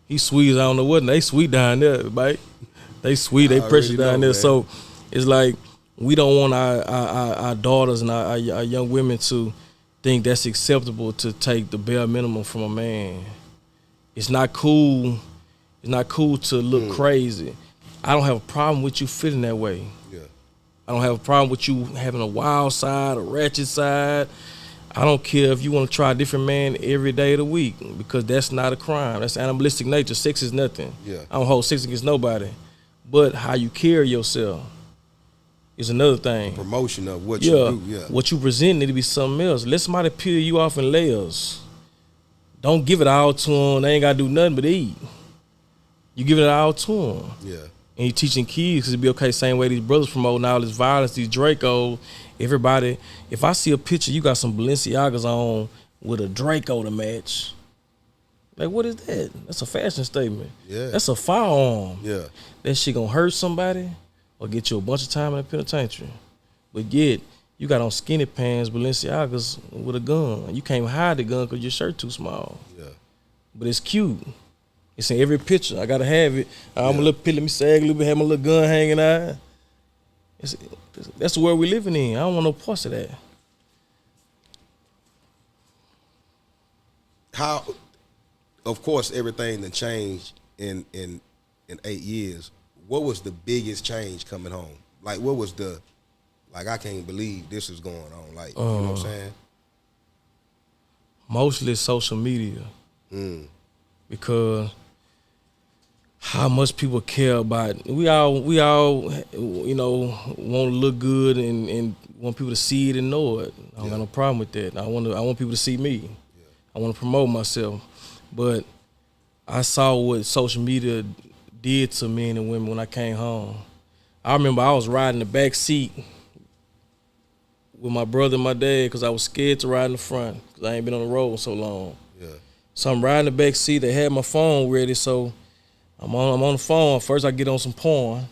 S2: He sweet as I don't know what, and they sweet down there, right? They sweet, they precious down there, man. So it's like, we don't want our daughters and our young women to think that's acceptable to take the bare minimum from a man. It's not cool. It's not cool to look crazy. I don't have a problem with you feeling that way.
S1: Yeah.
S2: I don't have a problem with you having a wild side, a ratchet side. I don't care if you want to try a different man every day of the week because that's not a crime. That's animalistic nature. Sex is nothing.
S1: Yeah.
S2: I don't hold sex against nobody. But how you carry yourself is another thing.
S1: The promotion of what you do,
S2: What you present need to be something else. Let somebody peel you off in layers. Don't give it all to them. They ain't got to do nothing but eat. You give it all to them.
S1: Yeah.
S2: And you teaching kids, because it'd be okay, same way these brothers promoting all this violence, these Draco, everybody. If I see a picture, you got some Balenciagas on with a Draco to match. Like, what is that? That's a fashion statement.
S1: Yeah.
S2: That's a firearm.
S1: Yeah.
S2: That shit gonna hurt somebody or get you a bunch of time in the penitentiary. But yet, you got on skinny pants, Balenciagas with a gun. You can't hide the gun because your shirt too small.
S1: Yeah.
S2: But it's cute. It's in every picture. I gotta have it. I'm a little let me sag a little bit, have my little gun hanging out. That's the world we living in. I don't want no parts of that.
S1: How, of course, everything that changed in 8 years. What was the biggest change coming home? Like, what was the, like, I can't believe this is going on. Like, you know what I'm saying?
S2: Mostly social media. Because how much people care about, we all, you know, want to look good and want people to see it and know it. I don't got no problem with that. I want people to see me. Yeah. I want to promote myself. But I saw what social media did to men and women when I came home. I remember I was riding the back seat with my brother and my dad because I was scared to ride in the front because I ain't been on the road so long. Yeah. So I'm riding the back seat. They had my phone ready, so I'm on the phone. First I get on some porn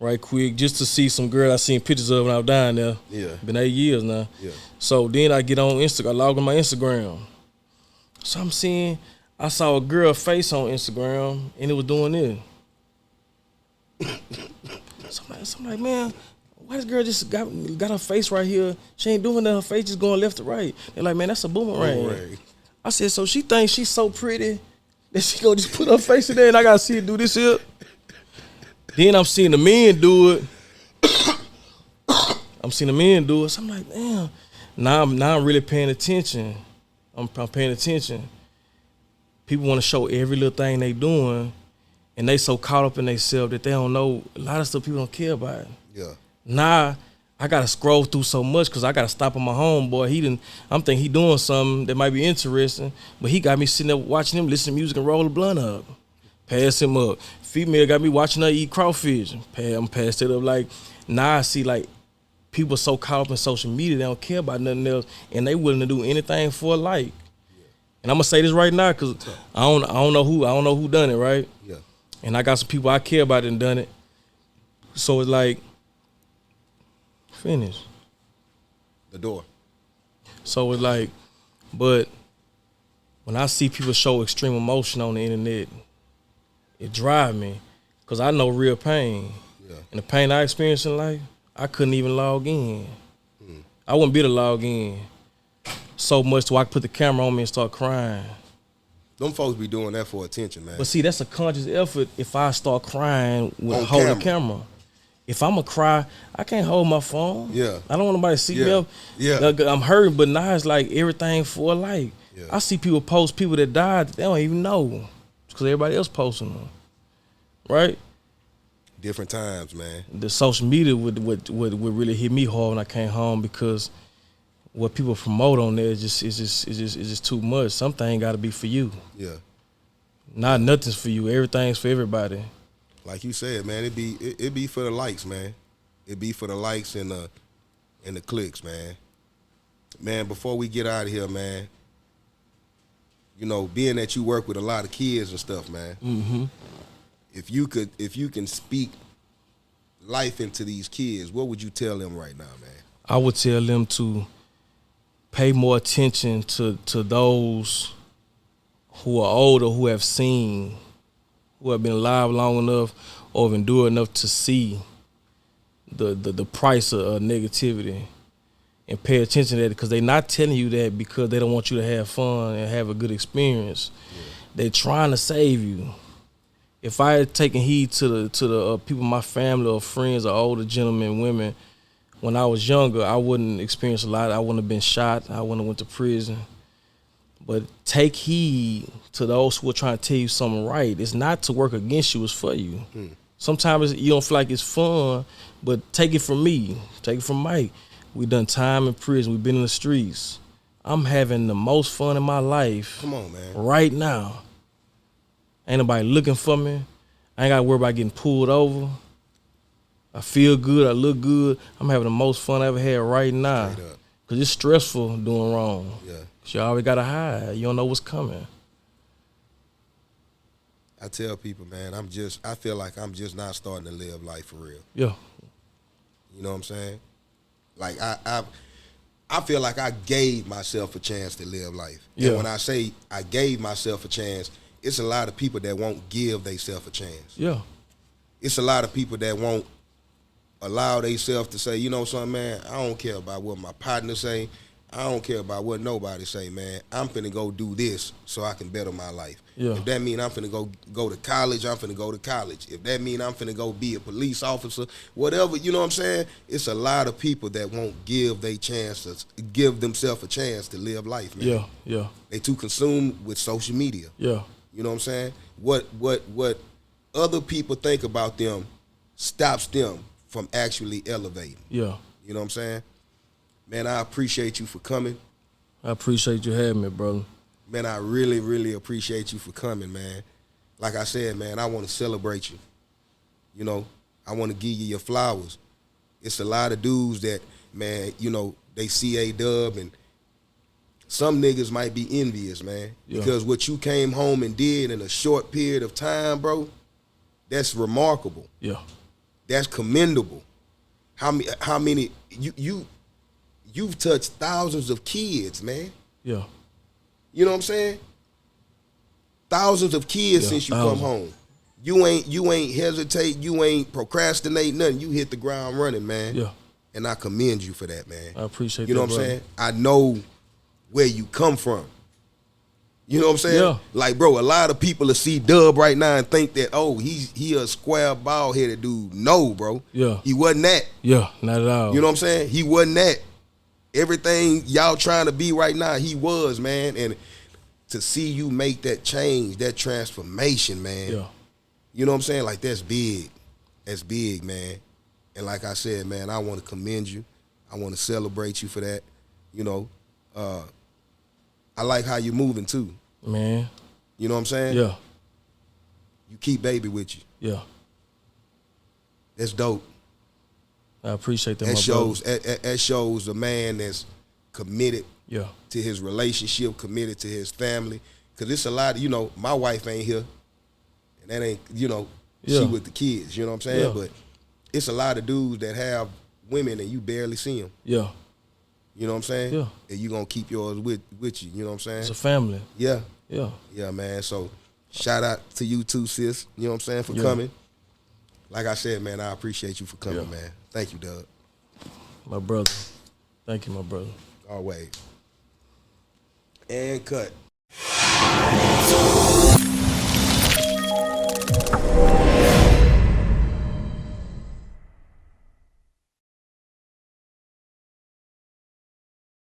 S2: right quick just to see some girl I seen pictures of when I was down there. Yeah. Been 8 years now. Yeah. So then I get on Instagram. I log on my Instagram. So I saw a girl face on Instagram and it was doing this. So I'm like, man, why this girl just got her face right here? She ain't doing that. Her face just going left to right. They're like, man, that's a boomerang. I said, so she thinks she's so pretty that she gonna just put her face in there and I gotta see her do this here? Then I'm seeing the men do it. So I'm like, damn. Now I'm really paying attention. I'm paying attention. People want to show every little thing they doing, and they so caught up in themselves that they don't know a lot of stuff people don't care about. Yeah. Now I gotta scroll through so much because I gotta stop on my homeboy. I'm thinking he doing something that might be interesting, but he got me sitting there watching him, listening to music and roll the blunt up. Pass him up. female got me watching her eat crawfish. I'm passed it up. Like, now I see, like, people so caught up in social media, they don't care about nothing else, and they willing to do anything for a like. And I'm gonna say this right now, cause I don't know who done it, right?
S1: Yeah.
S2: And I got some people I care about and done it. So it's like, finish.
S1: The door.
S2: So it's like, but when I see people show extreme emotion on the internet, it drives me, cause I know real pain.
S1: Yeah.
S2: And the pain I experienced in life, I couldn't even log in. I wouldn't be able to log in so much till I could put the camera on me and start crying.
S1: Them folks be doing that for attention, man.
S2: But see, that's a conscious effort if I start crying with
S1: On
S2: holding
S1: camera.
S2: camera. If I'm going to cry, I can't hold my phone.
S1: Yeah.
S2: I don't want nobody to see
S1: Yeah.
S2: me up.
S1: Yeah.
S2: I'm hurting, but now it's like everything for like.
S1: Yeah.
S2: I see people post people that died, they don't even know. Because everybody else posting them. Right?
S1: Different times, man.
S2: The social media would really hit me hard when I came home, because what people promote on there is just too much. Something got to be for you.
S1: Yeah.
S2: Not nothing's for you. Everything's for everybody.
S1: Like you said, man, it be for the likes, man. It be for the likes and the clicks, man. Man, before we get out of here, man, you know, being that you work with a lot of kids and stuff, man.
S2: Mm-hmm.
S1: If you can speak life into these kids, what would you tell them right now, man?
S2: I would tell them to pay more attention to those who are older, who have seen, who have been alive long enough or have endured enough to see the price of negativity, and pay attention to that, because they're not telling you that because they don't want you to have fun and have a good experience. Yeah. They're trying to save you. If I had taken heed to the people in my family or friends or older gentlemen, women, when I was younger, I wouldn't experience a lot. I wouldn't have been shot. I wouldn't have went to prison. But take heed to those who are trying to tell you something right. It's not to work against you, it's for you. Sometimes you don't feel like it's fun, but take it from me. Take it from Mike. We done time in prison. We've been in the streets. I'm having the most fun in my life.
S1: Come on, man.
S2: Right now. Ain't nobody looking for me. I ain't got to worry about getting pulled over. I feel good. I look good. I'm having the most fun I ever had right now. Because it's stressful doing wrong.
S1: Yeah.
S2: Because you always got to hide. You don't know what's coming.
S1: I tell people, man, I feel like I'm just not starting to live life for real.
S2: Yeah.
S1: You know what I'm saying? Like, I feel like I gave myself a chance to live life. Yeah. And when I say I gave myself a chance, it's a lot of people that won't give themselves a chance.
S2: Yeah.
S1: It's a lot of people that won't allow themselves to say, you know something, man, I don't care about what my partner say. I don't care about what nobody say, man. I'm finna go do this so I can better my life.
S2: Yeah.
S1: If that mean I'm finna go to college, I'm finna go to college. If that mean I'm finna go be a police officer, whatever, you know what I'm saying? It's a lot of people that won't give themselves a chance to live life, man.
S2: Yeah, yeah.
S1: They too consumed with social media.
S2: Yeah.
S1: You know what I'm saying? What other people think about them stops them from actually elevating.
S2: Yeah.
S1: You know what I'm saying? Man, I appreciate you for coming.
S2: I appreciate you having me, brother.
S1: Man, I really, really appreciate you for coming, man. Like I said, man, I want to celebrate you. You know, I want to give you your flowers. It's a lot of dudes that, man, you know, they see Adub, and some niggas might be envious, man. Yeah. Because what you came home and did in a short period of time, bro, that's remarkable.
S2: Yeah.
S1: That's commendable. How many you've touched thousands of kids, man.
S2: Yeah.
S1: You know what I'm saying? Thousands of kids since you come home. You ain't hesitate, you ain't procrastinate, nothing. You hit the ground running, man.
S2: Yeah.
S1: And I commend you for that, man.
S2: I appreciate that.
S1: You know what I'm saying? I know where you come from. You know what I'm saying?
S2: Yeah.
S1: Like, bro, a lot of people will see Dub right now and think that, oh, he a square, bald-headed dude. No, bro.
S2: Yeah.
S1: He wasn't that.
S2: Yeah, not at all.
S1: You know what I'm saying? He wasn't that. Everything y'all trying to be right now, he was, man. And to see you make that change, that transformation, man.
S2: Yeah.
S1: You know what I'm saying? Like, that's big. That's big, man. And like I said, man, I want to commend you. I want to celebrate you for that. You know, I like how you're moving too.
S2: Man.
S1: You know what I'm saying?
S2: Yeah.
S1: you keep baby with you.
S2: Yeah.
S1: That's dope.
S2: I appreciate that.
S1: That
S2: my
S1: shows
S2: brother.
S1: that shows a man that's committed
S2: Yeah.
S1: to his relationship, committed to his family. Cause it's a lot of, you know, my wife ain't here. And that ain't, you know,
S2: Yeah.
S1: she with the kids, you know what I'm saying?
S2: Yeah.
S1: But it's a lot of dudes that have women and you barely see them.
S2: Yeah.
S1: You know what I'm saying?
S2: Yeah.
S1: And you gonna keep yours with you, you know what I'm saying?
S2: It's a family.
S1: Yeah.
S2: Yeah.
S1: Yeah, man. So shout out to you too, sis. You know what I'm saying, for
S2: Yeah.
S1: coming. Like I said, man, I appreciate you for coming,
S2: Yeah.
S1: man. Thank you, Doug.
S2: My brother. Thank you, my brother.
S1: Always. And cut.